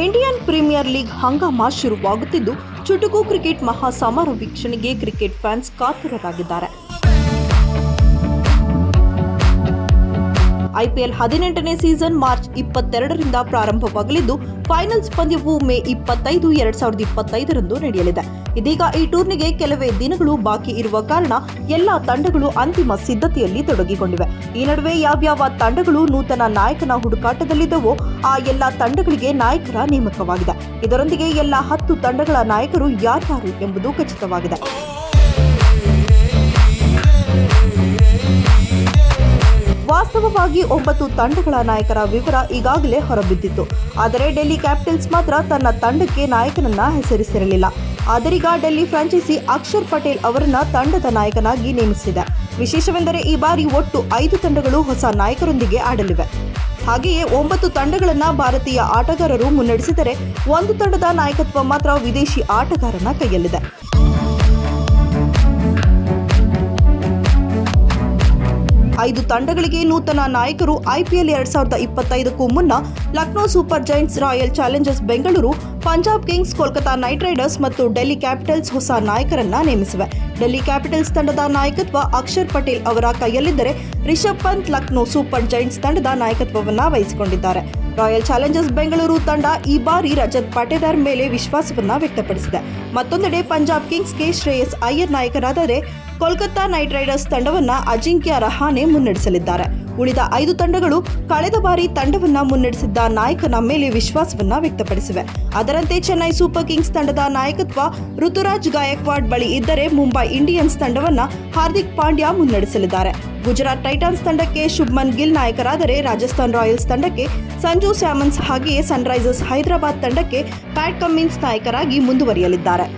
Indian premier league ಹಂಗಾಮ ಶುರುವಾಗುತ್ತಿದ್ದು ಚುಟುಕು ಕ್ರಿಕೆಟ್ ಮಹಾಸಮರ ವೀಕ್ಷಣೆಗೆ ಕ್ರಿಕೆಟ್ ಫ್ಯಾನ್ಸ್ ಕಾತುರರಾಗಿದ್ದಾರೆ. ಐಪಿಎಲ್ 18ನೇ ಸೀಸನ್ ಮಾರ್ಚ್ 22ರಿಂದ ಪ್ರಾರಂಭವಾಗಲಿದ್ದು ಫೈನಲ್ಸ್ ಪಂದ್ಯವು ಮೇ 25, 2025ರಂದು ನಡೆಯಲಿದೆ. ಇದೀಗ ಈ ಟೂರ್ನಿಗೆ ಕೆಲವೇ ದಿನಗಳು ಬಾಕಿ ಇರುವ ಕಾರಣ ಎಲ್ಲಾ ತಂಡಗಳು ಅಂತಿಮ ಸಿದ್ಧತೆಯಲ್ಲಿ ತೊಡಗಿಕೊಂಡಿವೆ. ಈ ನಡುವೆ ಯಾವ್ಯಾವ ತಂಡಗಳು ನೂತನ ನಾಯಕನ ಹುಡುಕಾಟದಲ್ಲಿದ್ದವೋ ಆ ಎಲ್ಲಾ ತಂಡಗಳಿಗೆ ನಾಯಕರ ನೇಮಕವಾಗಿದೆ. ಇದರೊಂದಿಗೆ ಎಲ್ಲಾ 10 ತಂಡಗಳ ನಾಯಕರು ಯಾರ್ಯಾರು ಎಂಬುದು ಖಚಿತವಾಗಿದೆ. ವಾಸ್ತವವಾಗಿ 9 ತಂಡಗಳ ನಾಯಕರ ವಿವರ ಈಗಾಗಲೇ ಹೊರಬಿದ್ದಿತ್ತು. ಆದರೆ ಡೆಲ್ಲಿ ಕ್ಯಾಪಿಟಲ್ಸ್ ಮಾತ್ರ ತನ್ನ ತಂಡಕ್ಕೆ ನಾಯಕನನ್ನ ಹೆಸರಿಸಿರಲಿಲ್ಲ. ಆದರೀಗ ಡೆಲ್ಲಿ ಫ್ರಾಂಚೈಸಿ ಅಕ್ಷರ್ ಪಟೇಲ್ ಅವರನ್ನ ತಂಡದ ನಾಯಕನಾಗಿ ನೇಮಿಸಿದೆ. ವಿಶೇಷವೆಂದರೆ ಈ ಬಾರಿ ಒಟ್ಟು 5 ತಂಡಗಳು ಹೊಸ ನಾಯಕರೊಂದಿಗೆ ಆಡಲಿವೆ. ಹಾಗೆಯೇ 9 ತಂಡಗಳನ್ನ ಭಾರತೀಯ ಆಟಗಾರರು ಮುನ್ನಡೆಸಿದರೆ 1 ತಂಡದ ನಾಯಕತ್ವ ಮಾತ್ರ ವಿದೇಶಿ ಆಟಗಾರನ ಕೈಯಲ್ಲಿದೆ. ಐದು ತಂಡಗಳಿಗೆ ನೂತನ ನಾಯಕರು ಐಪಿಎಲ್ 2025ಕ್ಕೂ ಮುನ್ನ Lucknow super Giants, royal Challengers Bengaluru, Punjab Kings, Kolkata night Riders ಮತ್ತು ಡೆಲ್ಲಿ ಕ್ಯಾಪಿಟಲ್ಸ್ ಹೊಸ ನಾಯಕರನ್ನ ನೇಮಿಸಿವೆ. ಡೆಲ್ಲಿ ಕ್ಯಾಪಿಟಲ್ಸ್ ತಂಡದ ನಾಯಕತ್ವ ಅಕ್ಷರ್ ಪಟೇಲ್ ಅವರ ಕೈಯಲ್ಲಿದ್ದರೆ ರಿಷಬ್ ಪಂತ್ ಲಕ್ನೋ ಸೂಪರ್ ಜೈಂಟ್ಸ್ ತಂಡದ ನಾಯಕತ್ವವನ್ನು ವಹಿಸಿಕೊಂಡಿದ್ದಾರೆ. ರಾಯಲ್ ಚಾಲೆಂಜರ್ಸ್ ಬೆಂಗಳೂರು ತಂಡ ಈ ಬಾರಿ ರಜತ್ ಪಾಟೇದಾರ್ ಮೇಲೆ ವಿಶ್ವಾಸವನ್ನ ವ್ಯಕ್ತಪಡಿಸಿದೆ. ಮತ್ತೊಂದೆಡೆ ಪಂಜಾಬ್ ಕಿಂಗ್ಸ್ಗೆ ಶ್ರೇಯಸ್ ಅಯ್ಯರ್ ನಾಯಕರಾದರೆ ಕೋಲ್ಕತಾ ನೈಟ್ ರೈಡರ್ಸ್ ತಂಡವನ್ನ ಅಜಿಂಕ್ಯ ರಹಾನೆ ಮುನ್ನಡೆಸಲಿದ್ದಾರೆ. ಉಳಿದ 5 ತಂಡಗಳು ಕಳೆದ ಬಾರಿ ತಂಡವನ್ನ ಮುನ್ನಡೆಸಿದ್ದ ನಾಯಕನ ಮೇಲೆ ವಿಶ್ವಾಸವನ್ನ ವ್ಯಕ್ತಪಡಿಸಿವೆ. ಅದರಂತೆ ಚೆನ್ನೈ ಸೂಪರ್ ಕಿಂಗ್ಸ್ ತಂಡದ ನಾಯಕತ್ವ ಋತುರಾಜ್ ಗಾಯಕ್ವಾಡ್ ಬಳಿ ಇದ್ದರೆ ಮುಂಬೈ ಇಂಡಿಯನ್ಸ್ ತಂಡವನ್ನ ಹಾರ್ದಿಕ್ ಪಾಂಡ್ಯ ಮುನ್ನಡೆಸಲಿದ್ದಾರೆ. ಗುಜರಾತ್ ಟೈಟನ್ಸ್ ತಂಡಕ್ಕೆ ಶುಭ್ಮನ್ ಗಿಲ್ ನಾಯಕರಾದರೆ ರಾಜಸ್ಥಾನ್ ರಾಯಲ್ಸ್ ತಂಡಕ್ಕೆ ಸಂಜು ಸ್ಯಾಮನ್ಸ್, ಹಾಗೆಯೇ ಸನ್ರೈಸರ್ಸ್ ಹೈದರಾಬಾದ್ ತಂಡಕ್ಕೆ ಪ್ಯಾಟ್ ಕಮಿನ್ಸ್ ನಾಯಕರಾಗಿ ಮುಂದುವರಿಯಲಿದ್ದಾರೆ.